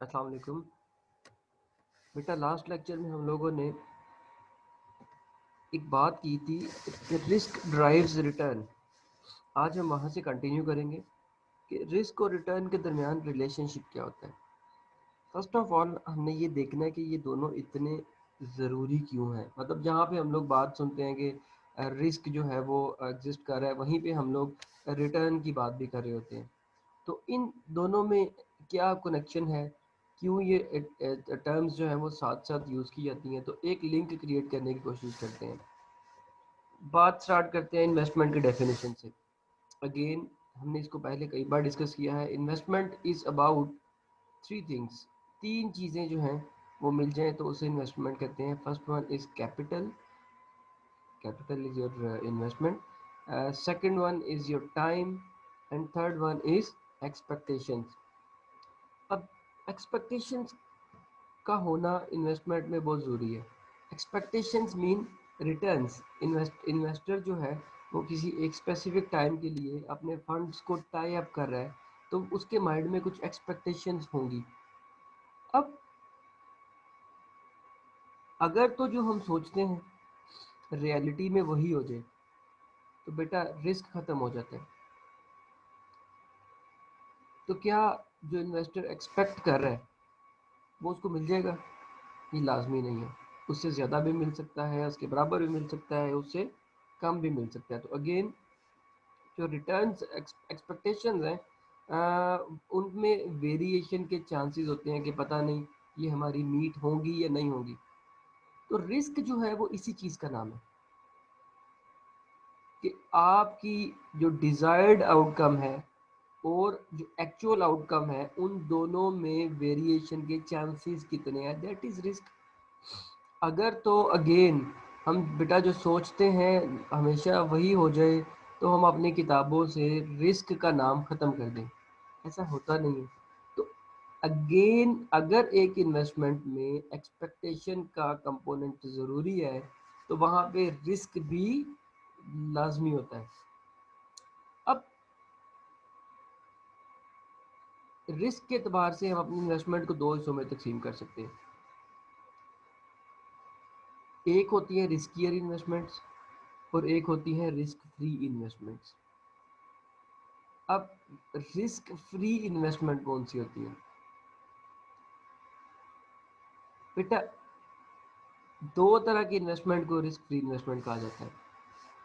अस्सलाम वालेकुम। बेटा लास्ट लेक्चर में हम लोगों ने एक बात की थी कि रिस्क ड्राइव्स रिटर्न। आज हम वहाँ से कंटिन्यू करेंगे कि रिस्क और रिटर्न के दरमियान रिलेशनशिप क्या होता है। फर्स्ट ऑफ ऑल हमने ये देखना है कि ये दोनों इतने ज़रूरी क्यों हैं। मतलब जहाँ पे हम लोग बात सुनते हैं कि रिस्क जो है वो एग्जिस्ट कर रहा है, वहीं पे हम लोग रिटर्न की बात भी कर रहे होते हैं। तो इन दोनों में क्या कनेक्शन है, क्यों ये टर्म्स जो हैं वो साथ साथ यूज़ की जाती हैं। तो एक लिंक क्रिएट करने की कोशिश करते हैं। बात स्टार्ट करते हैं इन्वेस्टमेंट की डेफिनेशन से। अगेन हमने इसको पहले कई बार डिस्कस किया है। Investment is about three things. तीन चीज़ें जो हैं वो मिल जाएं तो उसे इन्वेस्टमेंट कहते हैं। First one is capital, capital is your investment. Second one is your time and third one is expectations. अब एक्सपेक्टेशंस का होना इन्वेस्टमेंट में बहुत ज़रूरी है। Expectations mean returns. इन्वेस्टर जो है वो किसी एक स्पेसिफिक टाइम के लिए अपने फंड्स को टाई अप कर रहा है, तो उसके माइंड में कुछ एक्सपेक्टेशंस होंगी। अब अगर तो जो हम सोचते हैं रियलिटी में वही हो जाए तो बेटा रिस्क ख़त्म हो जाता है। तो क्या जो इन्वेस्टर एक्सपेक्ट कर रहा है वो उसको मिल जाएगा? ये लाजमी नहीं है। उससे ज़्यादा भी मिल सकता है, उसके बराबर भी मिल सकता है, उससे कम भी मिल सकता है। तो अगेन जो रिटर्न्स एक्सपेक्टेशंस हैं, उनमें वेरिएशन के चांसेस होते हैं कि पता नहीं ये हमारी मीट होंगी या नहीं होंगी। तो रिस्क जो है वो इसी चीज़ का नाम है कि आपकी जो डिज़ायर्ड आउटकम है और जो एक्चुअल आउटकम है उन दोनों में वेरिएशन के चांसेस कितने हैं, दैट इज़ रिस्क। अगर तो अगेन हम बेटा जो सोचते हैं हमेशा वही हो जाए तो हम अपनी किताबों से रिस्क का नाम ख़त्म कर दें। ऐसा होता नहीं है। तो अगेन अगर एक इन्वेस्टमेंट में एक्सपेक्टेशन का कंपोनेंट ज़रूरी है तो वहाँ पे रिस्क भी लाजमी होता है। अब रिस्क के एतबार से हम अपनी इन्वेस्टमेंट को दो हिस्सों में तकसीम कर सकते हैं। एक होती है रिस्कियर इन्वेस्टमेंट्स और एक होती है रिस्क फ्री इन्वेस्टमेंट्स। अब रिस्क फ्री इन्वेस्टमेंट कौन सी होती है बेटा? दो तरह की इन्वेस्टमेंट को रिस्क फ्री इन्वेस्टमेंट कहा जाता है।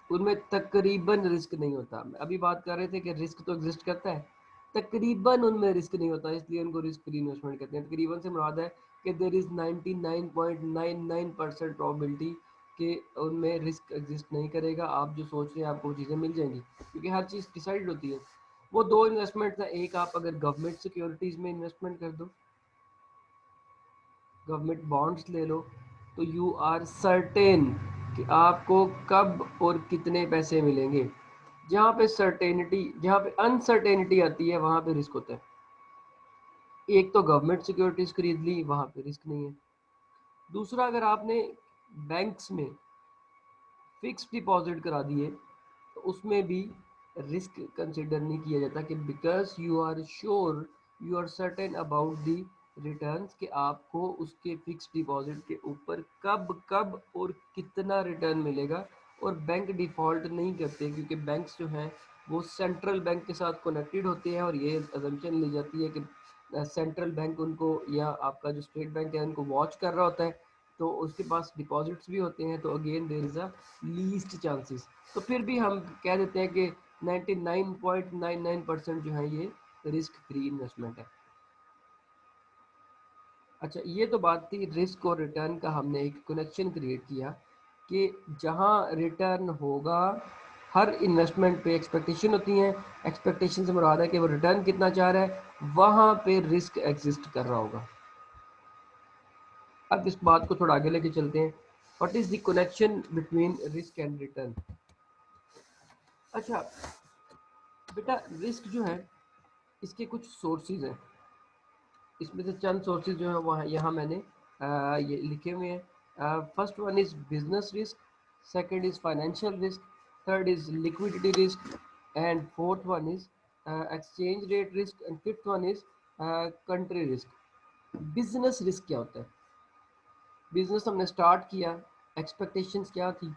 उनमें तकरीबन रिस्क नहीं होता। अभी बात कर रहे थे कि रिस्क तो एग्जिस्ट करता है, तकरीबन उनमें रिस्क नहीं होता, इसलिए उनको रिस्क फ्री इन्वेस्टमेंट कहते हैं। तकरीबन से मुराद है कि देर इज़ 99.99% प्रोबेबिलिटी कि उनमें रिस्क एग्जिस्ट नहीं करेगा। आप जो सोच रहे हैं आपको वो चीज़ें मिल जाएंगी, क्योंकि हर चीज़ डिसाइड होती है। वो दो इन्वेस्टमेंट हैं। एक आप अगर गवर्नमेंट सिक्योरिटीज़ में इन्वेस्टमेंट कर दो, गवर्नमेंट बॉन्ड्स ले लो, तो यू आर सर्टेन कि आपको कब और कितने पैसे मिलेंगे। जहाँ पे सर्टेनिटी, जहाँ पे अनसर्टेनिटी आती है वहाँ पे रिस्क होता है। एक तो गवर्नमेंट सिक्योरिटीज खरीद ली, वहाँ पे रिस्क नहीं है। दूसरा, अगर आपने बैंक्स में फिक्स डिपॉजिट करा दिए तो उसमें भी रिस्क कंसिडर नहीं किया जाता कि because you are sure, you are certain about the returns कि आपको उसके फिक्स डिपॉजिट के ऊपर कब कब और कितना रिटर्न मिलेगा। और बैंक डिफ़ॉल्ट नहीं करते क्योंकि बैंक्स जो हैं वो सेंट्रल बैंक के साथ कनेक्टेड होते हैं और ये अजम्पशन ली जाती है कि सेंट्रल बैंक उनको या आपका जो स्टेट बैंक है उनको वॉच कर रहा होता है, तो उसके पास डिपॉजिट्स भी होते हैं। तो again there is a least chances. तो फिर भी हम कह देते हैं कि 99.99% जो है ये रिस्क फ्री इन्वेस्टमेंट है। अच्छा, ये तो बात थी रिस्क और रिटर्न का। हमने एक कनेक्शन क्रिएट किया कि जहाँ रिटर्न होगा, हर इन्वेस्टमेंट पे एक्सपेक्टेशन होती हैं। एक्सपेक्टेशन से मुराद है कि वो रिटर्न कितना चाह रहा है, वहाँ पे रिस्क एग्जिस्ट कर रहा होगा। अब इस बात को थोड़ा आगे लेके चलते हैं। What is the connection between risk and return? अच्छा बेटा, रिस्क जो है इसके कुछ सोर्सेज हैं। इसमें से चंद सोर्सेज जो है वहाँ यहाँ मैंने ये लिखे हुए हैं। First one is business risk, second is financial risk, third is liquidity risk and fourth one is exchange rate risk and fifth one is country risk. Business risk क्या होता है? बिजनेस हमने स्टार्ट किया, एक्सपेक्टेशंस क्या थी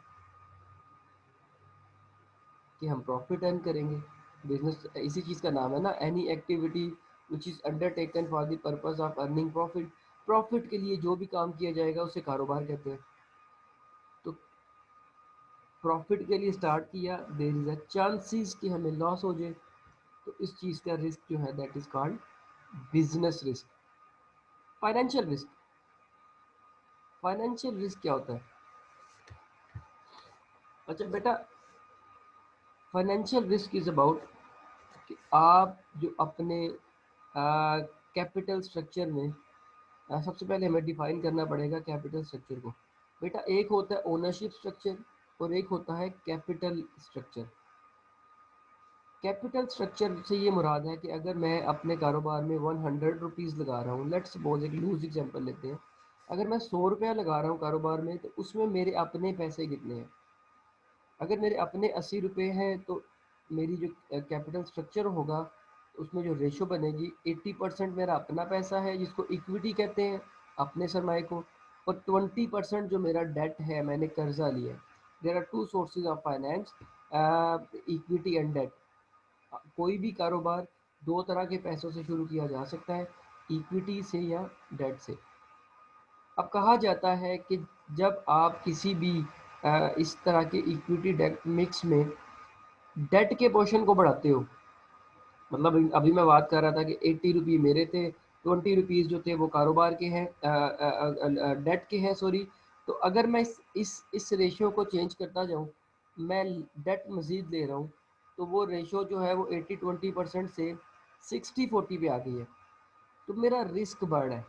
कि हम profit earn करेंगे। बिजनेस इसी चीज़ का नाम है ना, any activity which is undertaken for the purpose of earning profit. Profit के लिए जो भी काम किया जाएगा उसे कारोबार कहते हैं। तो प्रॉफिट के लिए स्टार्ट किया, देयर इज़ अ चांसेस कि हमें लॉस हो जाए, तो इस चीज़ का रिस्क जो है that is called business risk. Financial risk, financial risk क्या होता है? अच्छा बेटा, फाइनेंशियल रिस्क इज़ अबाउट कि आप जो अपने कैपिटल स्ट्रक्चर में, सबसे पहले हमें डिफाइन करना पड़ेगा कैपिटल स्ट्रक्चर को। बेटा एक होता है ओनरशिप स्ट्रक्चर और एक होता है कैपिटल स्ट्रक्चर। कैपिटल स्ट्रक्चर से ये मुराद है कि अगर मैं अपने कारोबार में 100 रुपीज़ लगा रहा हूँ, लेट्स सपोज एक लूज एग्जांपल लेते हैं, अगर मैं 100 रुपया लगा रहा हूँ कारोबार में, तो उसमें मेरे अपने पैसे कितने हैं? अगर मेरे अपने 80 रुपये हैं, तो मेरी जो कैपिटल स्ट्रक्चर होगा, उसमें जो रेशो बनेगी, 80% मेरा अपना पैसा है जिसको इक्विटी कहते हैं, अपने सरमाए को, और 20% जो मेरा डेट है, मैंने कर्जा लिया है। There are two sources of finance, equity and debt. कोई भी कारोबार दो तरह के पैसों से शुरू किया जा सकता है, इक्विटी से या डेट से। अब कहा जाता है कि जब आप किसी भी इस तरह के इक्विटी डेट मिक्स में डेट के पोर्शन को बढ़ाते हो, मतलब अभी मैं बात कर रहा था कि 80 रुपये मेरे थे, 20 रुपीज़ जो थे वो कारोबार के हैं, डेट के हैं, सॉरी। तो अगर मैं इस रेशियो को चेंज करता जाऊँ, मैं डेट मज़ीद ले रहा हूँ, तो वो रेशियो जो है वो 80-20% से 60-40 पे आ गई है। तो मेरा रिस्क बढ़ है,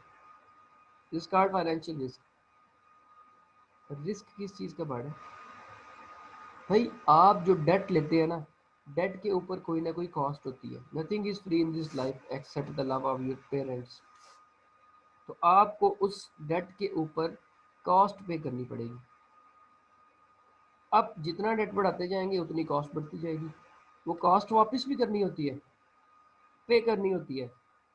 risk card financial risk. Risk किस चीज़ का बढ़ है? भाई आप जो डेट लेते हैं ना, डेट के ऊपर कोई ना कोई कॉस्ट होती है। Nothing is free in this life except the love of your parents. तो आपको उस डेट के ऊपर कॉस्ट पे करनी पड़ेगी। अब जितना डेट बढ़ाते जाएंगे उतनी कॉस्ट बढ़ती जाएगी। वो कॉस्ट वापस भी करनी होती है, पे करनी होती है।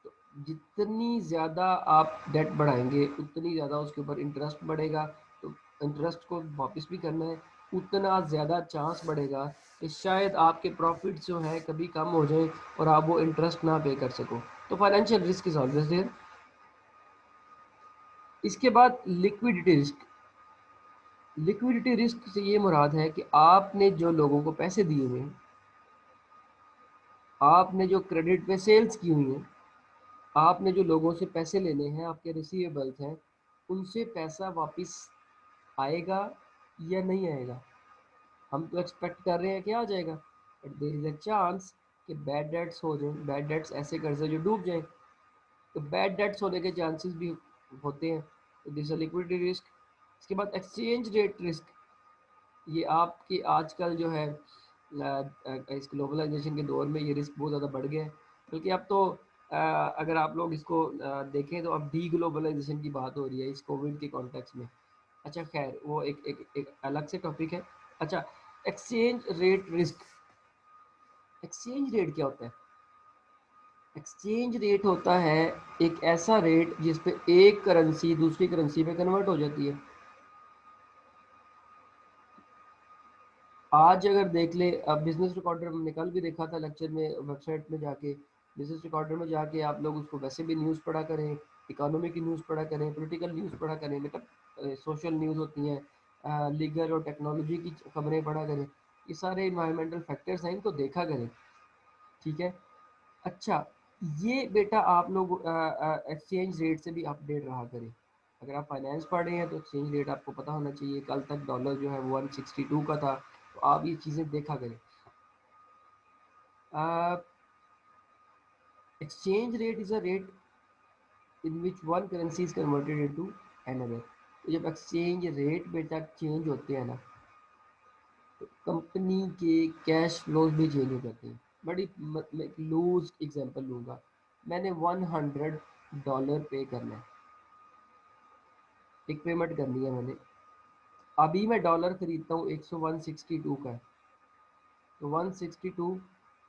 तो जितनी ज़्यादा आप डेट बढ़ाएंगे उतनी ज़्यादा उसके ऊपर इंटरेस्ट बढ़ेगा। तो इंटरेस्ट को वापस भी करना है, उतना ज़्यादा चांस बढ़ेगा कि शायद आपके प्रॉफिट जो है कभी कम हो जाए और आप वो इंटरेस्ट ना पे कर सको। तो financial risk is always there. इसके बाद लिक्विडिटी रिस्क। लिक्विडिटी रिस्क से ये मुराद है कि आपने जो लोगों को पैसे दिए हुए हैं, आपने जो क्रेडिट पे सेल्स की हुई हैं, आपने जो लोगों से पैसे लेने हैं, आपके रिसीवेबल्स हैं, उनसे पैसा वापस आएगा या नहीं आएगा? हम तो एक्सपेक्ट कर रहे हैं कि आ जाएगा, but there is a chance कि बैड डेट्स हो जाएं। बैड डेट्स ऐसे कर्जे जो डूब जाएं, तो बैड डेट्स होने के चांसेस भी होते हैं। तो दिस अ लिक्विडिटी रिस्क। इसके बाद एक्सचेंज रेट रिस्क। ये आपकी आजकल जो है इस ग्लोबलाइजेशन के दौर में ये रिस्क बहुत ज़्यादा बढ़ गया है। बल्कि अब तो अगर आप लोग इसको देखें तो अब डी ग्लोबलाइजेशन की बात हो रही है इस कोविड के कॉन्टेक्स्ट में। अच्छा खैर वो एक अलग से टॉपिक है। अच्छा, exchange rate risk. Exchange rate क्या होता है? एक्सचेंज रेट होता है एक ऐसा रेट जिस पे एक करेंसी दूसरी करेंसी में कन्वर्ट हो जाती है। आज अगर देख ले, अब बिजनेस रिकॉर्डर हमने कल भी देखा था लेक्चर में, वेबसाइट में जाके बिजनेस रिकॉर्डर में जाके आप लोग उसको वैसे भी न्यूज़ पढ़ा करें, इकोनॉमी की न्यूज़ पढ़ा करें, पॉलिटिकल न्यूज़ पढ़ा करें, मतलब सोशल न्यूज़ होती हैं, लीगल और टेक्नोलॉजी की खबरें पढ़ा करें। ये सारे इन्वायरमेंटल फैक्टर्स हैं, इनको देखा करें। ठीक है। अच्छा, ये बेटा आप लोग एक्सचेंज रेट से भी अपडेट रहा करें। अगर आप फाइनेंस पढ़ रहे हैं तो एक्सचेंज रेट आपको पता होना चाहिए। कल तक डॉलर जो है 162 का था, तो आप ये चीज़ें देखा करें। Exchange rate is a rate in which one currency is converted into another. तो जब एक्सचेंज रेट बेटा चेंज होते हैं ना, तो कंपनी के कैश फ्लोज भी चेंज हो जाते हैं। बड़ी मैं एक लूज एग्जांपल लूँगा। मैंने $100 पे करना है, एक पेमेंट करनी है मैंने। अभी मैं डॉलर खरीदता हूँ 162 का है, तो 162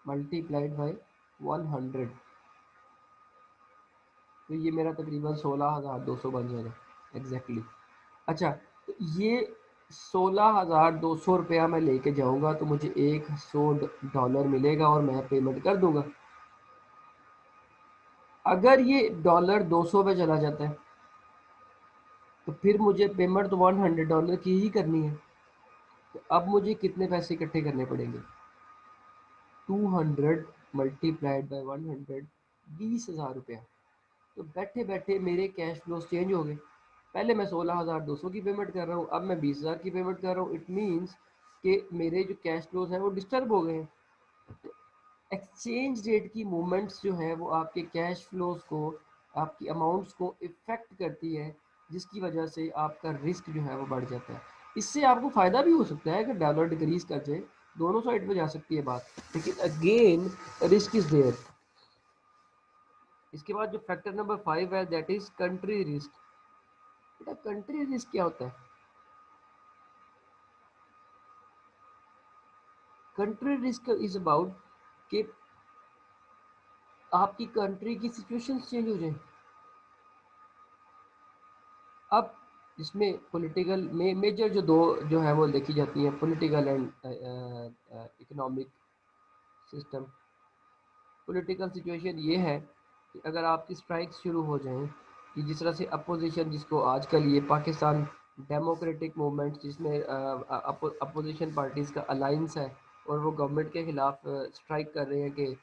मल्टीप्लाइड बाई 100, तो ये मेरा तकरीबन 16,200 बन जाएगा एग्जैक्टली। अच्छा, तो ये 16,200 रुपया मैं लेके जाऊंगा तो मुझे $100 मिलेगा और मैं पेमेंट कर दूंगा। अगर ये डॉलर 200 पे चला जाता है तो फिर मुझे पेमेंट तो $100 की ही करनी है। तो अब मुझे कितने पैसे इकट्ठे करने पड़ेंगे? 200 मल्टीप्लाइड बाई 100, 20,000 रुपया। तो बैठे बैठे मेरे कैश फ्लोस चेंज हो गए। पहले मैं 16,200 की पेमेंट कर रहा हूँ, अब मैं 20,000 की पेमेंट कर रहा हूँ। इट मीन्स कि मेरे जो कैश फ्लोस हैं वो डिस्टर्ब हो गए हैं। एक्सचेंज रेट की मूवमेंट्स जो है वो आपके कैश फ्लोज को, आपकी अमाउंट्स को इफ़ेक्ट करती है, जिसकी वजह से आपका रिस्क जो है वो बढ़ जाता है। इससे आपको फ़ायदा भी हो सकता है कि डॉलर डिक्रीज कर जाए, दोनों साइड पे जा सकती है बात, लेकिन अगेन रिस्क इज़ देयर। इसके बाद जो फैक्टर नंबर 5 है दैट इज़ कंट्री रिस्क। बेटा कंट्री रिस्क क्या होता है? कंट्री रिस्क इज़ अबाउट कि आपकी कंट्री की सिचुएशन चेंज हो जाए। अब इसमें पॉलिटिकल में मेजर जो दो जो है वो देखी जाती हैं, political and economic system. Political situation ये है कि अगर आपकी स्ट्राइक्स शुरू हो जाएं, कि जिस तरह से अपोजिशन, जिसको आजकल ये पाकिस्तान डेमोक्रेटिक मूवमेंट, जिसमें अपोजिशन पार्टीज़ का अलाइंस है और वो गवर्नमेंट के ख़िलाफ़ स्ट्राइक कर रहे हैं कि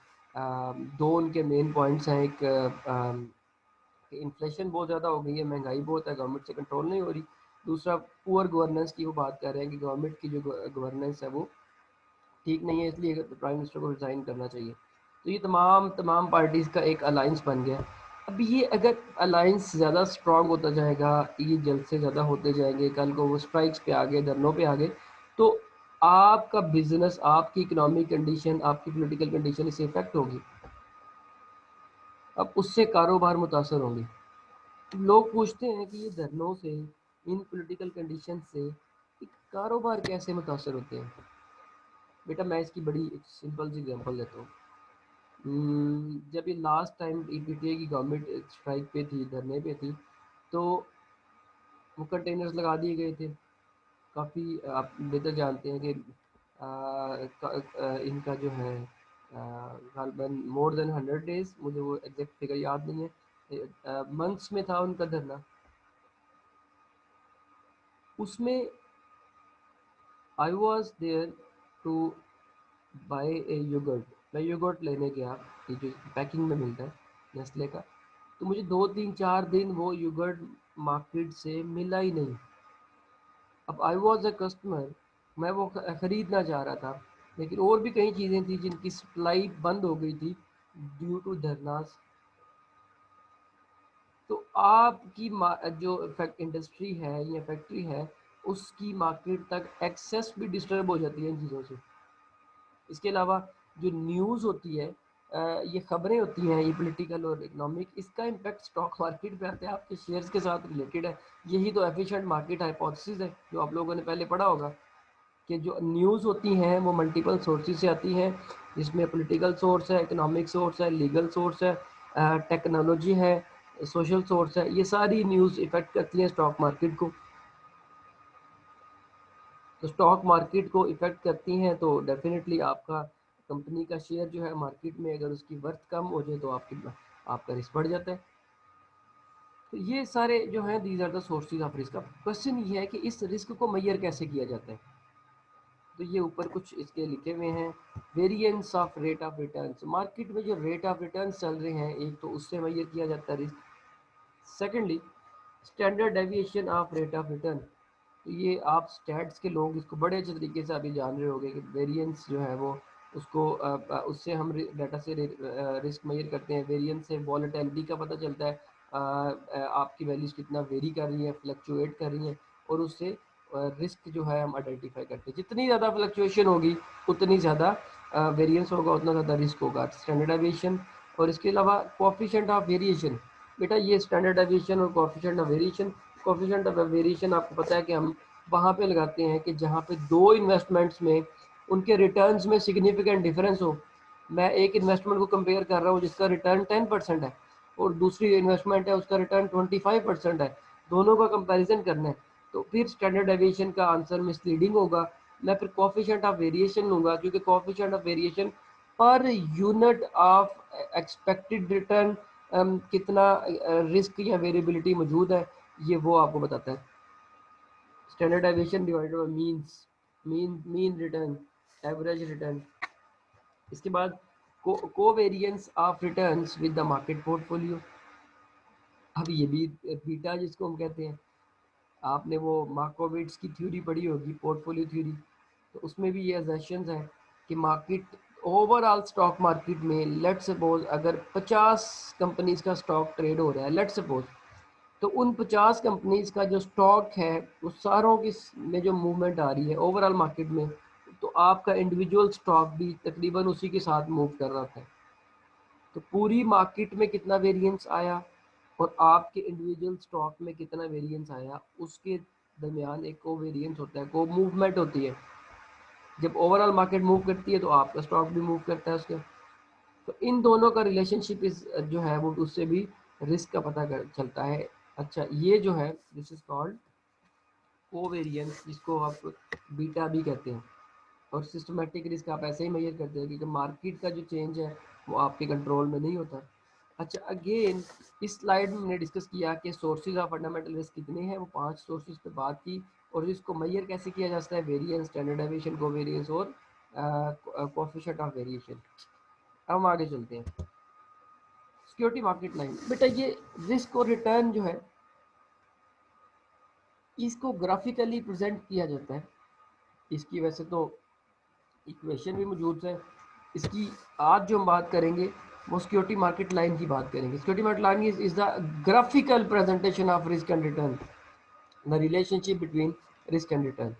दो उनके मेन पॉइंट्स हैं। एक कि इन्फ्लेशन बहुत ज़्यादा हो गई है, महंगाई बहुत है, गवर्नमेंट से कंट्रोल नहीं हो रही। दूसरा पुअर गवर्नेंस की वो बात कर रहे हैं कि गवर्नमेंट की जो गवर्नेंस है वो ठीक नहीं है, इसलिए प्राइम मिनिस्टर को रिज़ाइन करना चाहिए। तो ये तमाम तमाम पार्टीज़ का एक अलाइंस बन गया। अब ये अगर अलाइंस ज़्यादा स्ट्रॉन्ग होता जाएगा, ये जल्द से ज़्यादा होते जाएंगे, कल को वो स्ट्राइक्स पे आ गए, धरनों पे आ गए, तो आपका बिजनेस, आपकी इकोनॉमिक कंडीशन, आपकी पॉलिटिकल कंडीशन इससे इफेक्ट होगी। अब उससे कारोबार मुतासर होंगे। लोग पूछते हैं कि ये धरनों से, इन पॉलिटिकल कंडीशन से एक कारोबार कैसे मुतासर होते हैं? बेटा मैं इसकी बड़ी एक सिंपल सी एग्जांपल देता हूँ। जब ये लास्ट टाइम पीटीआई की गवर्नमेंट स्ट्राइक पे थी, धरने पे थी, तो वो कंटेनर्स लगा दिए गए थे। काफ़ी आप बेहतर जानते हैं कि इनका जो है गालबन मोर देन 100 डेज, मुझे वो एग्जैक्ट फिगर याद नहीं है, मंथ्स में था उनका धरना। उसमें I was there to buy a yogurt. मैं योगर्ट लेने गया, ये जो पैकिंग में मिलता है नेस्ले का। तो मुझे 2 3 4 दिन वो योगर्ट मार्केट से मिला ही नहीं। अब आई वॉज अ कस्टमर, मैं वो ख़रीदना चाह रहा था, लेकिन और भी कई चीज़ें थी जिनकी सप्लाई बंद हो गई थी ड्यू टू धरनास। तो आपकी जो इंडस्ट्री है या फैक्ट्री है, उसकी मार्केट तक एक्सेस भी डिस्टर्ब हो जाती है इन चीज़ों से। इसके अलावा जो न्यूज़ होती है, ये खबरें होती हैं, ये पॉलिटिकल और इकोनॉमिक, इसका इम्पैक्ट स्टॉक मार्केट पे आता है, आपके शेयर्स के साथ रिलेटेड है। यही तो एफिशिएंट मार्केट हाइपोथेसिस है जो आप लोगों ने पहले पढ़ा होगा, कि जो न्यूज़ होती हैं वो मल्टीपल सोर्सेज से आती हैं, जिसमें पॉलिटिकल सोर्स है, इकोनॉमिक सोर्स है, लीगल सोर्स है, टेक्नोलॉजी है, सोशल सोर्स है। ये सारी न्यूज़ इफ़ेक्ट करती हैं स्टॉक मार्केट को। तो स्टॉक मार्केट को इफ़ेक्ट करती हैं तो डेफिनेटली आपका कंपनी का शेयर जो है मार्केट में, अगर उसकी वर्थ कम हो जाए तो आपका रिस्क बढ़ जाता है। तो ये सारे जो हैं these are the sources of risk. अब क्वेश्चन ये है कि इस रिस्क को मेजर कैसे किया जाता है? तो ये ऊपर कुछ इसके लिखे हुए हैं। Variance of rate of return, market में जो रेट ऑफ रिटर्न चल रहे हैं, एक तो उससे मेजर किया जाता है risk. Secondly standard deviation of rate of return. तो ये आप स्टैट्स के लोग इसको बड़े अच्छे तरीके से अभी जान रहे होंगे कि वेरिएंस जो है वो उसको उससे हम डाटा से रिस्क मेजर करते हैं। वेरिएंस से वॉलेटिलिटी का पता चलता है, आपकी वैल्यूज कितना वेरी कर रही हैं, फ्लक्चुएट कर रही हैं, और उससे रिस्क जो है हम आइडेंटिफाई करते हैं। जितनी ज़्यादा फ्लक्चुएशन होगी उतनी ज़्यादा वेरिएंस होगा, उतना ज़्यादा रिस्क होगा। स्टैंडर्ड डेविएशन और इसके अलावा कोएफिशिएंट ऑफ वेरिएशन। बेटा ये स्टैंडर्ड डेविएशन और coefficient of variation, coefficient of variation आपको पता है कि हम वहाँ पे लगाते हैं कि जहाँ पे दो इन्वेस्टमेंट्स में उनके रिटर्न्स में सिग्निफिकेंट डिफरेंस हो। मैं एक इन्वेस्टमेंट को कंपेयर कर रहा हूँ जिसका रिटर्न 10% है, और दूसरी इन्वेस्टमेंट है उसका रिटर्न 25% है, दोनों का कंपैरिजन करना है, तो फिर स्टैंडर्ड डेविएशन का आंसर मिसलीडिंग होगा। मैं फिर कोफिशिएंट ऑफ वेरिएशन लूँगा, क्योंकि coefficient of variation per unit of expected return कितना रिस्क या वेरिएबिलिटी मौजूद है, ये वो आपको बताता है। Standard deviation divided by mean return, average return. इसके बाद covariance of returns with the market portfolio. अब ये भी बीटा जिसको हम कहते हैं, आपने वो मार्कोविट्स की थ्योरी पढ़ी होगी, पोर्टफोलियो थ्योरी, तो उसमें भी ये अजम्पशंस है कि मार्केट ओवरऑल स्टॉक मार्केट में लेट्स सपोज अगर 50 कंपनीज का स्टॉक ट्रेड हो रहा है, लेट्स सपोज, तो उन 50 कंपनीज का जो स्टॉक है वो सारों की में जो मूवमेंट आ रही है ओवरऑल मार्केट में, तो आपका इंडिविजुअल स्टॉक भी तकरीबन उसी के साथ मूव कर रहा था। तो पूरी मार्केट में कितना वेरिएंस आया और आपके इंडिविजुअल स्टॉक में कितना वेरिएंस आया, उसके दरमियान एक को वेरिएंस होता है, को मूवमेंट होती है। जब ओवरऑल मार्केट मूव करती है तो आपका स्टॉक भी मूव करता है उसके। तो इन दोनों का रिलेशनशिप इस जो है वो उससे भी रिस्क का पता चलता है। अच्छा, ये जो है दिस इज कॉल्ड कोवेरिएंस, जिसको आप बीटा भी कहते हैं। और सिस्टमेटिक रिस्क आप ऐसे ही मेजर करते हैं, क्योंकि मार्केट का जो चेंज है वो आपके कंट्रोल में नहीं होता। अच्छा, अगेन इस स्लाइड में हमने डिस्कस किया कि सोर्सेज ऑफ फंडामेंटल रिस्क कितने हैं, वो 5 सोर्सेज पे बात की, और इसको मेजर कैसे किया जा सकता है, वेरिएंस, स्टैंडर्ड डेविएशन, कोवेरिएंस और कोएफिशिएंट ऑफ वेरिएशन। अब हम आगे चलते हैं। सिक्योरिटी मार्केट लाइन, बेटा ये रिस्क और रिटर्न जो है इसको ग्राफिकली प्रेजेंट किया जाता है। इसकी वैसे तो इक्वेशन भी मौजूद है इसकी। आज जो हम बात करेंगे वो सिक्योरिटी मार्केट लाइन की बात करेंगे। Security market line is the graphical presentation of risk and return, the relationship between risk and return.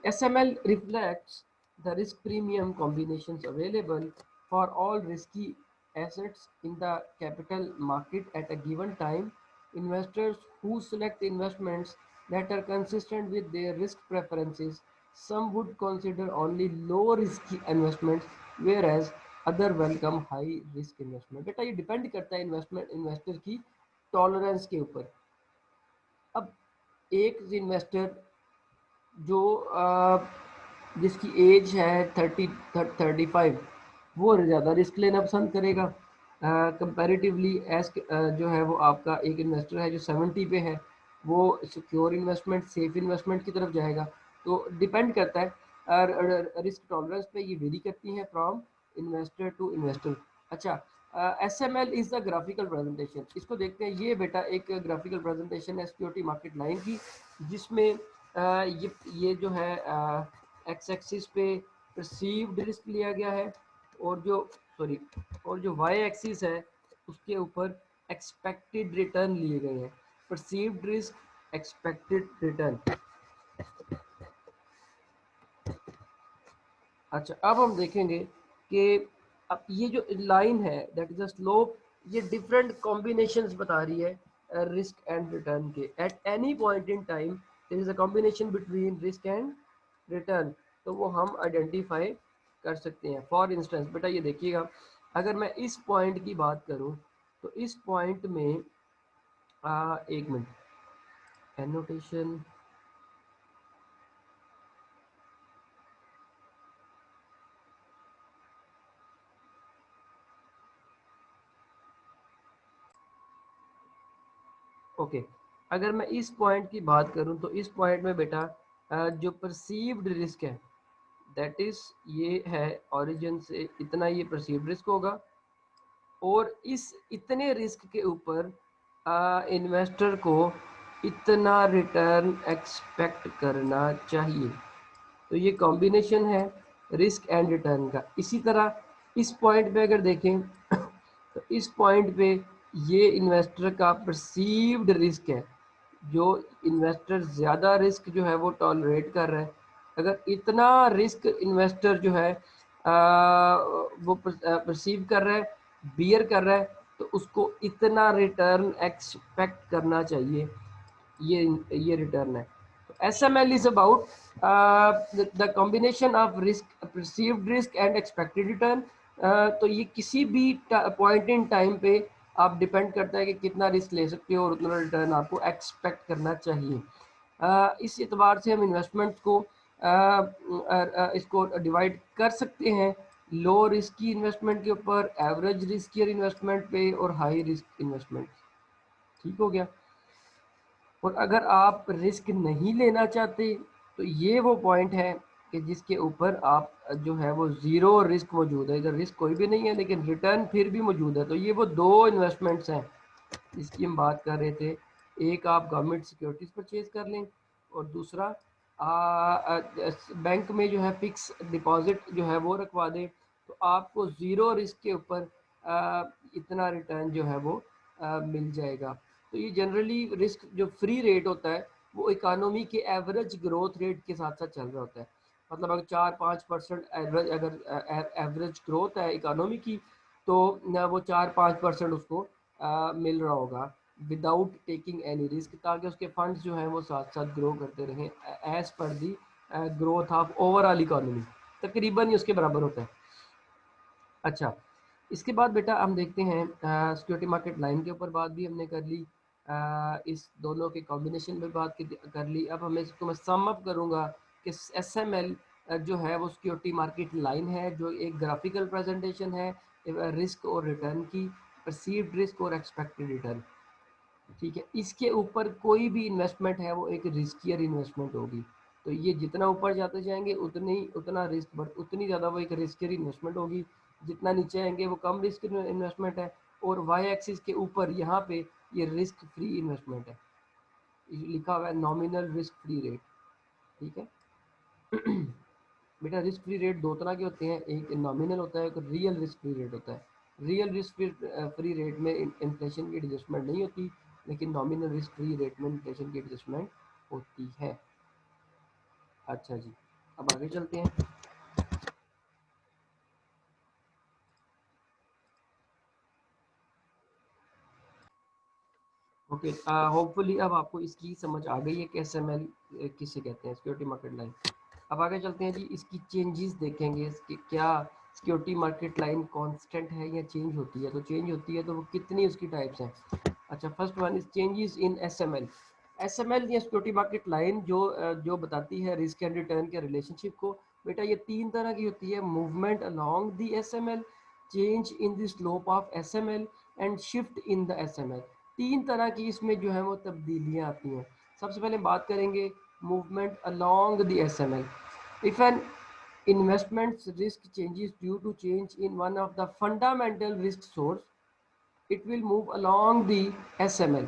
SML reflects the risk premium combinations available for all risky assets in the capital market at a given time. Investors who select investments that are consistent with their risk preferences, some would consider only low risky investments, whereas other welcome high risk investment। बेटा ये depend करता है investment investor की tolerance के ऊपर। अब एक investor जो जिसकी एज है 35, वो ज़्यादा रिस्क लेना पसंद करेगा कंपैरेटिवली एज जो है वो आपका एक इन्वेस्टर है जो 70 पे है, वो सिक्योर इन्वेस्टमेंट, सेफ इन्वेस्टमेंट की तरफ जाएगा। तो डिपेंड करता है रिस्क टॉलरेंस पे, ये वेरी करती है फ्रॉम इन्वेस्टर टू इन्वेस्टर। अच्छा, SML is the graphical presentation, इसको देखते हैं। ये बेटा एक ग्राफिकल प्रेजेंटेशन है सिक्योरिटी मार्केट लाइन की, जिसमें ये जो है एक्स एक्सिस पे परसीव्ड रिस्क लिया गया है, और जो वाई एक्सिस है उसके ऊपर एक्सपेक्टेड रिटर्न लिए गए हैं। Perceived risk, expected return. अच्छा, अब हम देखेंगे कि अब ये जो लाइन है दैट इज अ स्लोप, ये डिफरेंट कॉम्बिनेशंस बता रही है रिस्क एंड रिटर्न के। At any point in time there is a combination between risk and return, तो वो हम आइडेंटिफाई कर सकते हैं। फॉर इंस्टेंस बेटा ये देखिएगा, अगर मैं इस पॉइंट की बात करूं तो इस पॉइंट में एक मिनट, एनोटेशन, ओके। अगर मैं इस पॉइंट की बात करूं तो इस पॉइंट में बेटा जो परसीव्ड रिस्क है दैट इज ये है, ओरिजिन से इतना ये परसीव्ड रिस्क होगा, और इस इतने रिस्क के ऊपर इन्वेस्टर को इतना रिटर्न एक्सपेक्ट करना चाहिए। तो ये कॉम्बिनेशन है रिस्क एंड रिटर्न का। इसी तरह इस पॉइंट पे अगर देखें तो इस पॉइंट पे ये इन्वेस्टर का परसीव्ड रिस्क है, जो इन्वेस्टर ज़्यादा रिस्क जो है वो टॉलरेट कर रहा है। अगर इतना रिस्क इन्वेस्टर जो है वो परसीव कर रहा है, बियर कर रहा है, तो उसको इतना रिटर्न एक्सपेक्ट करना चाहिए। ये रिटर्न है। SML is about the combination of risk, perceived risk and expected return। तो ये किसी भी पॉइंट इन टाइम पे आप डिपेंड करता है कि कितना रिस्क ले सकते हो और उतना रिटर्न आपको एक्सपेक्ट करना चाहिए। इस एतबार से हम इन्वेस्टमेंट को इसको डिवाइड कर सकते हैं लो रिस्क की इन्वेस्टमेंट के ऊपर, एवरेज रिस्कियर इन्वेस्टमेंट पे और हाई रिस्क इन्वेस्टमेंट। ठीक हो गया। और अगर आप रिस्क नहीं लेना चाहते तो ये वो पॉइंट है कि जिसके ऊपर आप जो है वो ज़ीरो रिस्क मौजूद है, इधर रिस्क कोई भी नहीं है लेकिन रिटर्न फिर भी मौजूद है। तो ये वो दो इन्वेस्टमेंट्स हैं जिसकी हम बात कर रहे थे। एक आप गवर्नमेंट सिक्योरिटीज़ परचेज कर लें और दूसरा बैंक में जो है फिक्स डिपॉजिट जो है वो रखवा दें, तो आपको ज़ीरो रिस्क के ऊपर इतना रिटर्न जो है वो मिल जाएगा। तो ये जनरली रिस्क जो फ्री रेट होता है वो इकानमी के एवरेज ग्रोथ रेट के साथ साथ चल रहा होता है। मतलब अगर 4-5% एवरेज, अगर एवरेज ग्रोथ है इकानमी की, तो वो 4-5% उसको मिल रहा होगा विदाउट टेकिंग एनी रिस्क, ताकि उसके फंड्स जो हैं वो साथ साथ ग्रो करते रहें as per the growth of overall economy. तकरीबन ही उसके बराबर होता है। अच्छा, इसके बाद बेटा हम देखते हैं सिक्योरिटी मार्केट लाइन के ऊपर बात भी हमने कर ली, इस दोनों के कॉम्बिनेशन में बात कर ली। अब हमें इसको मैं सम अप करूँगा कि SML जो है वो सिक्योरिटी मार्केट लाइन है, जो एक ग्राफिकल प्रेजेंटेशन है रिस्क और रिटर्न की, परसीव्ड रिस्क और एक्सपेक्टेड रिटर्न। ठीक है, इसके ऊपर कोई भी इन्वेस्टमेंट है वो एक रिस्कियर इन्वेस्टमेंट होगी। तो ये जितना ऊपर जाते जाएंगे उतना रिस्क बढ़, उतनी ज़्यादा वो एक रिस्कियर इन्वेस्टमेंट होगी। जितना नीचे आएंगे वो कम रिस्क इन्वेस्टमेंट है। और वाई एक्सिस के ऊपर यहाँ पे ये रिस्क फ्री इन्वेस्टमेंट है, लिखा हुआ है नॉमिनल रिस्क फ्री रेट। ठीक है बेटा, रिस्क फ्री रेट दो तरह के होते हैं, एक नॉमिनल होता है, एक रियल रिस्क फ्री रेट होता है। रियल रिस्क फ्री रेट में इन्फ्लेशन की एडजस्टमेंट नहीं होती, लेकिन नॉमिनल रिस्क फ्री रेट में इन्फ्लेशन की एडजस्टमेंट होती है। अच्छा जी, अब आगे चलते हैं। ओके, होपफुली अब आपको इसकी समझ आ गई है कि SML किसे कहते हैं, सिक्योरिटी मार्केट लाइन। अब आगे चलते हैं जी, इसकी चेंजेस देखेंगे कि क्या सिक्योरिटी मार्केट लाइन कांस्टेंट है या चेंज होती है। तो चेंज होती है तो वो कितनी उसकी टाइप्स हैं। अच्छा, first one is changes in SML। SML या सिक्योरिटी मार्केट लाइन जो बताती है रिस्क एंड रिटर्न के रिलेशनशिप को। बेटा ये तीन तरह की होती है, movement along the SML, change in the slope of SML and shift in the SML। तीन तरह की इसमें जो है वो तब्दीलियाँ आती हैं। सबसे पहले बात करेंगे movement along the SML। If an investment's risk changes due to change in one of the fundamental risk source, it will move along the SML.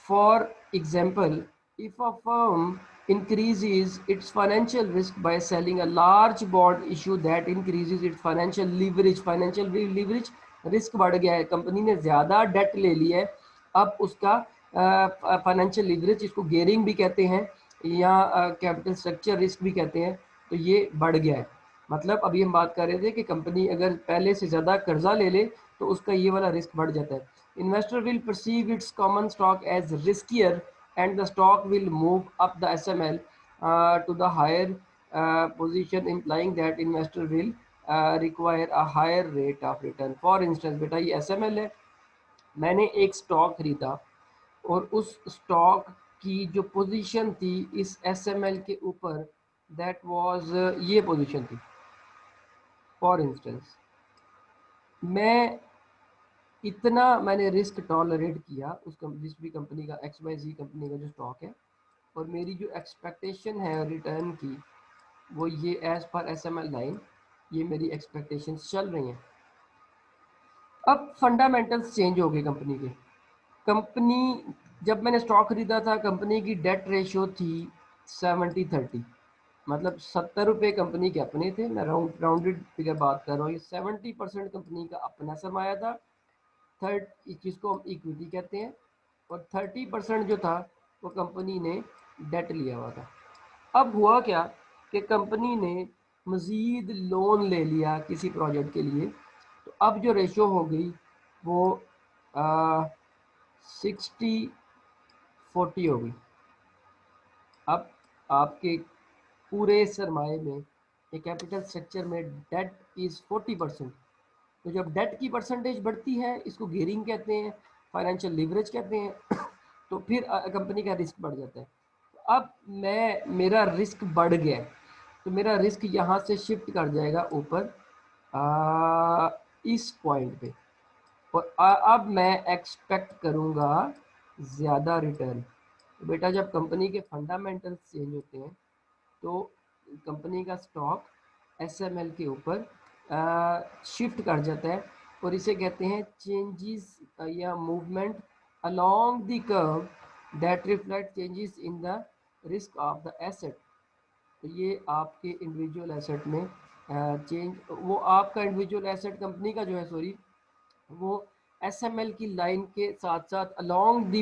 For example, if a firm increases its financial risk by selling a large bond issue that increases its financial leverage risk बढ़ गया है, company ने ज़्यादा date ले लिया है, अब उसका फाइनेंशियल लीवरेज, इसको गेयरिंग भी कहते हैं या कैपिटल स्ट्रक्चर रिस्क भी कहते हैं, तो ये बढ़ गया है। मतलब अभी हम बात कर रहे थे कि कंपनी अगर पहले से ज़्यादा कर्जा ले ले तो उसका ये वाला रिस्क बढ़ जाता है। Investor will perceive its common stock as riskier and the stock will move up the SML to the higher position, implying that investor will require a higher rate of return. For instance, बेटा ये SML है, मैंने एक stock खरीदा और उस stock की जो पोजीशन थी इस SML के ऊपर, दैट वाज ये पोजीशन थी। फॉर इंस्टेंस मैं इतना मैंने रिस्क टॉलरेट किया उस जिस भी कंपनी का, XYZ कंपनी का जो स्टॉक है, और मेरी जो एक्सपेक्टेशन है रिटर्न की वो ये एज पर SML लाइन, ये मेरी एक्सपेक्टेशंस चल रही हैं। अब फंडामेंटल्स चेंज हो गए कंपनी के। कंपनी, जब मैंने स्टॉक खरीदा था कंपनी की डेट रेशियो थी 70-30, मतलब 70 रुपये कंपनी के अपने थे, मैं राउंडेड फिगर बात कर रहा हूँ। ये 70% कंपनी का अपना सरमाया था, थर्ड जिसको हम इक्विटी कहते हैं, और 30% जो था वो कंपनी ने डेट लिया हुआ था। अब हुआ क्या कि कंपनी ने मज़ीद लोन ले लिया किसी प्रोजेक्ट के लिए, तो अब जो रेशो हो गई वो 60-40 हो गई। अब आपके पूरे सरमाए में, एक कैपिटल स्ट्रक्चर में डेट इज़ 40%, तो जब डेट की परसेंटेज बढ़ती है, इसको गेयरिंग कहते हैं, फाइनेंशियल लीवरेज कहते हैं, तो फिर कंपनी का रिस्क बढ़ जाता है। अब मेरा रिस्क बढ़ गया, तो मेरा रिस्क यहाँ से शिफ्ट कर जाएगा ऊपर इस पॉइंट पे, और अब मैं एक्सपेक्ट करूँगा ज़्यादा रिटर्न। बेटा जब कंपनी के फंडामेंटल्स चेंज होते हैं तो कंपनी का स्टॉक एसएमएल के ऊपर शिफ्ट कर जाता है, और इसे कहते हैं चेंजेस या movement along the curve that reflect changes in the risk of the asset. तो ये आपके इंडिविजुअल एसेट में चेंज, वो आपका इंडिविजुअल एसेट कंपनी का जो है, सॉरी, वो एसएमएल की लाइन के साथ साथ अलोंग दी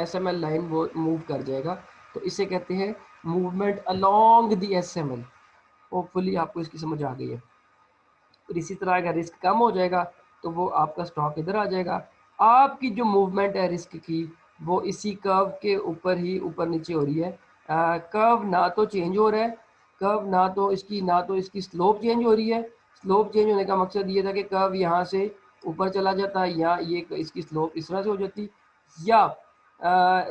एसएमएल लाइन वो मूव कर जाएगा। तो इसे कहते हैं movement along the SML. Hopefully आपको इसकी समझ आ गई है। और इसी तरह अगर रिस्क कम हो जाएगा तो वो आपका स्टॉक इधर आ जाएगा। आपकी जो मूवमेंट है रिस्क की, वो इसी कर्व के ऊपर ही ऊपर नीचे हो रही है। कर्व ना तो चेंज हो रहा है, कर्व ना तो इसकी स्लोप चेंज हो रही है। स्लोप चेंज होने का मकसद ये था कि कर्व यहाँ से ऊपर चला जाता, या ये इसकी स्लोप इस तरह से हो जाती, या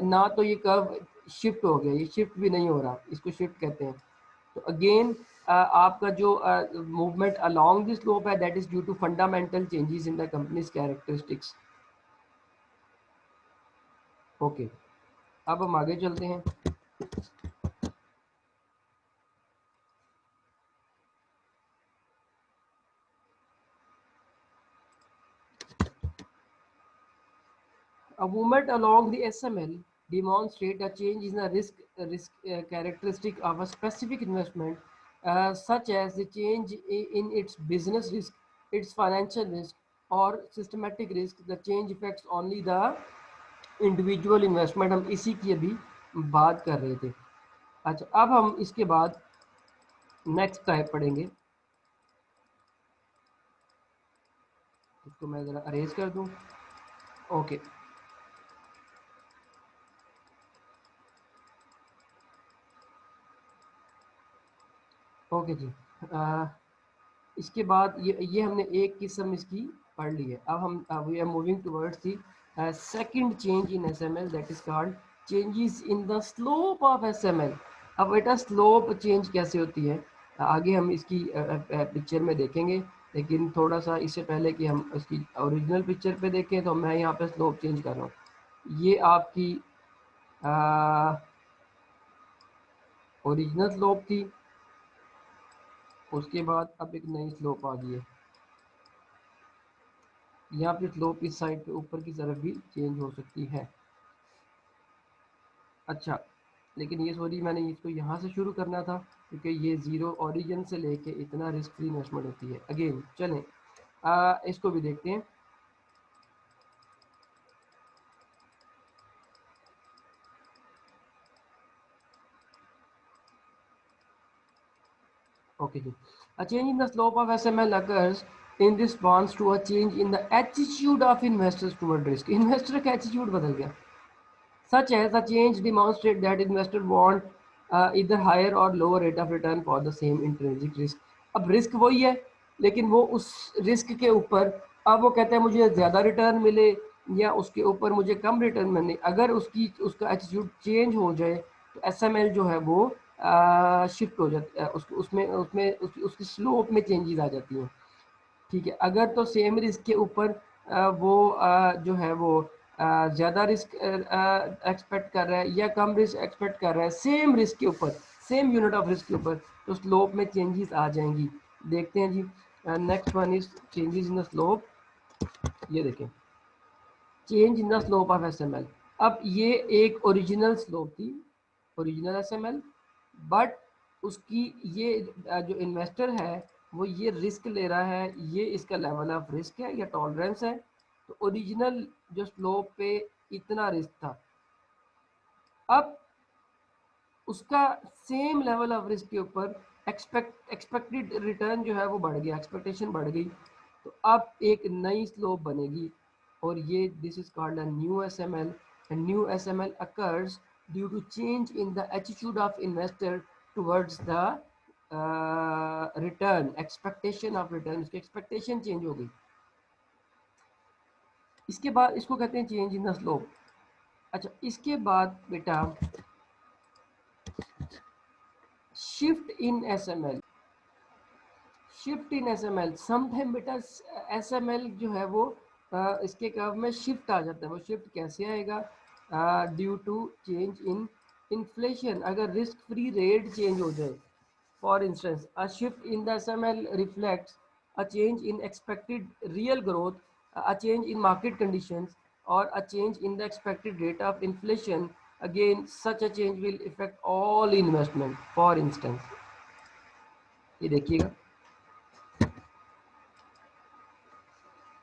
ना तो ये कर्व शिफ्ट हो गया, ये शिफ्ट भी नहीं हो रहा, इसको शिफ्ट कहते हैं। तो अगेन आपका जो मूवमेंट अलोंग द स्लोप है, that is due to fundamental changes in the companies characteristics. Okay, अब हम आगे चलते हैं। A movement along the SML demonstrate a change in the risk characteristic of a specific investment, such as the change in its business risk, its financial risk, or systematic risk. The change affects only the individual investment. हम इसी की अभी बात कर रहे थे। अच्छा, अब हम इसके बाद नेक्स्ट टाइप पढ़ेंगे। इसको मैं ज़रा अरेज कर दूं। ओके, ओके जी। इसके बाद ये हमने एक किस्म इसकी पढ़ ली है। अब हम we are moving towards the second change in SML, that is called changes in the slope of SML. अब बेटा स्लोप चेंज कैसे होती है, आगे हम इसकी पिक्चर में देखेंगे, लेकिन थोड़ा सा इससे पहले कि हम इसकी ओरिजिनल पिक्चर पे देखें, तो मैं यहाँ पे स्लोप चेंज कर रहा हूँ। ये आपकी ओरिजिनल स्लोप थी, उसके बाद अब एक नई स्लोप आ गई है। यहाँ पे स्लोप इस साइड पे ऊपर की तरफ भी चेंज हो सकती है। अच्छा, लेकिन ये सॉरी मैंने इसको यहाँ से शुरू करना था, क्योंकि ये ज़ीरो ओरिजिन से लेके इतना रिस्क फ्री इन्वेस्टमेंट होती है। अगेन चलें, इसको भी देखते हैं। Okay ji. A change in the slope of SML occurs in response to a change in the attitude of investors toward risk. Investor का एटीट्यूड बदल गया। Such as the change demonstrate that investor want either higher or lower rate of return for the same intrinsic risk. अब risk वही है, लेकिन वो उस risk के ऊपर अब वो कहते हैं मुझे ज़्यादा रिटर्न मिले या उसके ऊपर मुझे कम रिटर्न मिले। अगर उसका एटीट्यूड चेंज हो जाए तो एसएमएल जो है वो शिफ्ट हो जाता है, उसकी स्लोप में चेंजेस आ जाती हैं। ठीक है, अगर तो सेम रिस्क के ऊपर वो जो है वो ज़्यादा रिस्क एक्सपेक्ट कर रहा है या कम रिस्क एक्सपेक्ट कर रहा है, सेम रिस्क के ऊपर, सेम यूनिट ऑफ रिस्क के ऊपर, तो स्लोप में चेंजेस आ जाएंगी। देखते हैं ji, next one is changes in the slope. ये देखें, change in the slope of SML. अब ये एक ओरिजिनल स्लोप थी, ओरिजिनल एसएमएल, बट उसकी ये जो इन्वेस्टर है वो ये रिस्क ले रहा है, ये इसका लेवल ऑफ रिस्क है या टॉलरेंस है। तो ओरिजिनल जो स्लोप पे इतना रिस्क था, अब उसका सेम लेवल ऑफ रिस्क के ऊपर एक्सपेक्टेड रिटर्न जो है वो बढ़ गया, एक्सपेक्टेशन बढ़ गई। तो अब एक नई स्लोप बनेगी, और ये this is called a new SML. And new SML occurs due to change in the attitude of investor towards the return, expectation of return, उसकी एक्सपेक्टेशन चेंज हो गई। इसके बाद इसको कहते हैं चेंज इन द स्लोप। अच्छा, इसके बाद बेटा shift in SML, shift in SML sometime बेटा एसएमएल जो है वो इसके कर्व में शिफ्ट आ जाता है। वो शिफ्ट कैसे आएगा? Due to change in inflation, अगर रिस्क फ्री रेट चेंज हो जाए। For instance a shift in the SML reflects a change in expected real growth, a change in market conditions, or a change in the expected rate of inflation. Again, such a change will affect all investment. For instance, ये देखिएगा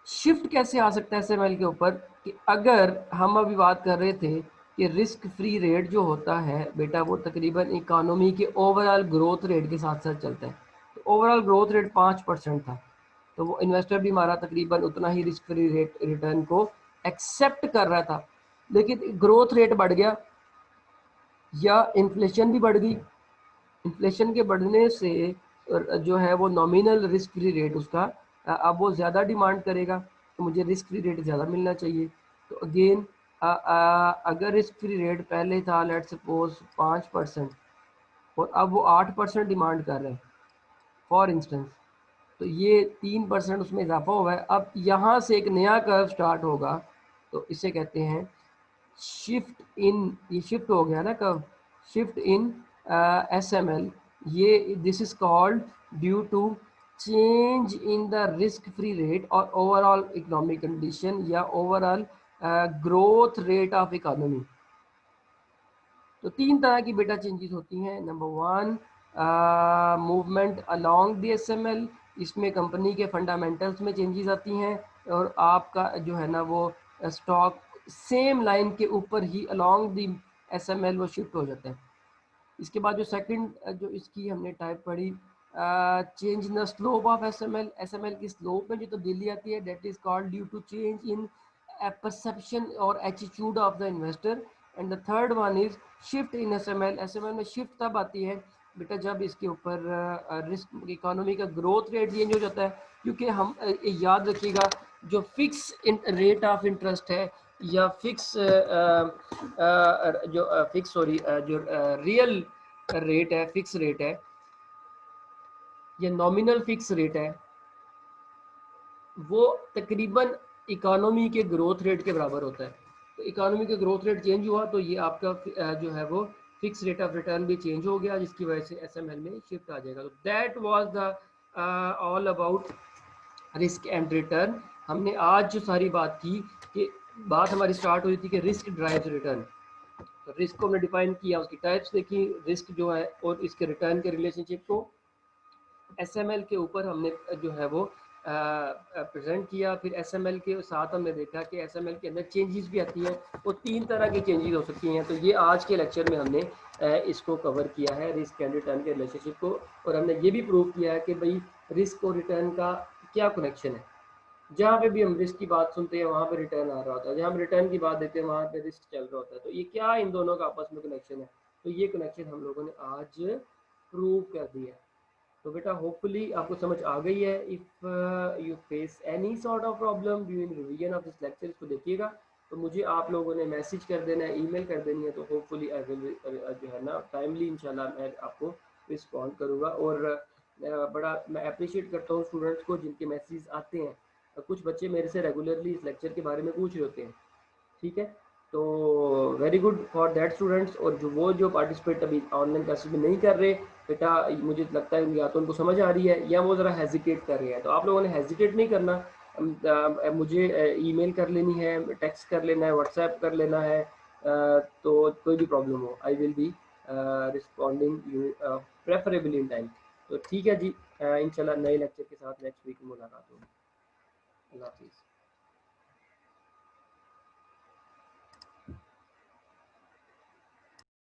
shift कैसे आ सकता है SML के ऊपर, कि अगर हम अभी बात कर रहे थे कि रिस्क फ्री रेट जो होता है बेटा वो तकरीबन इकोनॉमी के ओवरऑल ग्रोथ रेट के साथ साथ चलता है। तो ओवरऑल ग्रोथ रेट 5% था, तो वो इन्वेस्टर भी हमारा तकरीबन उतना ही रिस्क फ्री रेट रिटर्न को एक्सेप्ट कर रहा था। लेकिन ग्रोथ रेट बढ़ गया या इन्फ्लेशन भी बढ़ गई, इन्फ्लेशन के बढ़ने से जो है वो नॉमिनल रिस्क फ्री रेट उसका अब वो ज़्यादा डिमांड करेगा, तो मुझे रिस्क फ्री रेट ज़्यादा मिलना चाहिए। तो अगेन अगर रिस्क फ्री रेट पहले था लेट सपोज 5% और अब वो 8% डिमांड कर रहे हैं फॉर इंस्टेंस, तो ये 3% उसमें इजाफा हुआ है। अब यहाँ से एक नया कर्व स्टार्ट होगा, तो इसे कहते हैं शिफ्ट इन, ये शिफ्ट हो गया ना कर्व, शिफ्ट इन एसएमएल, ये this is called due to change in the risk free rate और ओवरऑल इकोनॉमिक कंडीशन या overall growth rate of economy. तो 3 तरह की बेटा चेंजेस होती हैं। Number 1, movement along the SML, इसमें कंपनी के फंडामेंटल्स में चेंजेस आती हैं और आपका जो है ना वो स्टॉक सेम लाइन के ऊपर ही अलोंग द एसएमएल वो शिफ्ट हो जाता है। इसके बाद जो सेकंड जो इसकी हमने टाइप पढ़ी, change in the slope of SML, SML की स्लोप में जो तब्दीली आती है, that is called due to change in perception और attitude of the investor. And the third one is shift in SML, SML में शिफ्ट तब आती है बेटा जब इसके ऊपर रिस्क इकोनॉमी का ग्रोथ रेट चेंज हो जाता है। क्योंकि हम याद रखिएगा जो फिक्स रेट ऑफ इंटरेस्ट है या फिक्स जो फिक्स सॉरी जो रियल रेट है, फिक्स रेट है या नॉमिनल फिक्स रेट है, वो तकरीबन इकोनॉमी के ग्रोथ रेट के बराबर होता है। तो इकोनॉमी का ग्रोथ रेट चेंज हुआ तो ये आपका जो है वो फिक्स रेट ऑफ रिटर्न भी चेंज हो गया, जिसकी वजह से एसएमएल में शिफ्ट आ जाएगा। तो that was the all about risk and return. हमने आज जो सारी बात की कि बात हमारी स्टार्ट हुई थी कि रिस्क ड्राइव्स रिटर्न। तो रिस्क को हमने डिफाइन किया, उसकी टाइप्स देखी, रिस्क जो है और इसके रिटर्न के रिलेशनशिप को एसएमएल के ऊपर हमने जो है वो प्रेजेंट किया। फिर एसएमएल के साथ हमने देखा कि एसएमएल के अंदर चेंजेस भी आती हैं, वो 3 तरह की चेंजेस हो सकती हैं। तो ये आज के लेक्चर में हमने इसको कवर किया है, रिस्क एंड रिटर्न के रिलेशनशिप को। और हमने ये भी प्रूव किया है कि भाई रिस्क और रिटर्न का क्या कनेक्शन है। जहाँ पे भी हम रिस्क की बात सुनते हैं वहाँ पे रिटर्न आ रहा होता है, जहाँ हम रिटर्न की बात देते हैं वहाँ पे रिस्क चल रहा होता है। तो ये क्या इन दोनों का आपस में कनेक्शन है, तो ये कनेक्शन हम लोगों ने आज प्रूव कर दिया है। तो बेटा होपफुली आपको समझ आ गई है। If you face any sort of problem during revision of this lecture, इसको देखिएगा तो मुझे आप लोगों ने मैसेज कर देना है, ईमेल कर देनी है, तो होपफुली आई विल जो है ना टाइमली इंशाल्लाह मैं आपको रिस्पॉन्ड करूँगा। और बड़ा मैं अप्रिशिएट करता हूँ स्टूडेंट्स को जिनके मैसेज आते हैं। कुछ बच्चे मेरे से रेगुलरली इस लेक्चर के बारे में पूछ रहे होते हैं, ठीक है, तो very good for that students. और जो पार्टिसिपेट अभी ऑनलाइन क्लासेस में नहीं कर रहे बेटा, मुझे लगता है या तो उनको समझ आ रही है या वो ज़रा हेजिटेट कर रहे हैं, तो आप लोगों ने हेजिटेट नहीं करना। मुझे ईमेल कर लेनी है, टेक्स्ट कर लेना है, व्हाट्सएप कर लेना है, तो कोई भी प्रॉब्लम हो I will be responding you preferably in time. तो ठीक है जी, इंशाल्लाह नए लेक्चर के साथ नेक्स्ट वीक मुलाकात होगी। अल्लाह हाफिज़।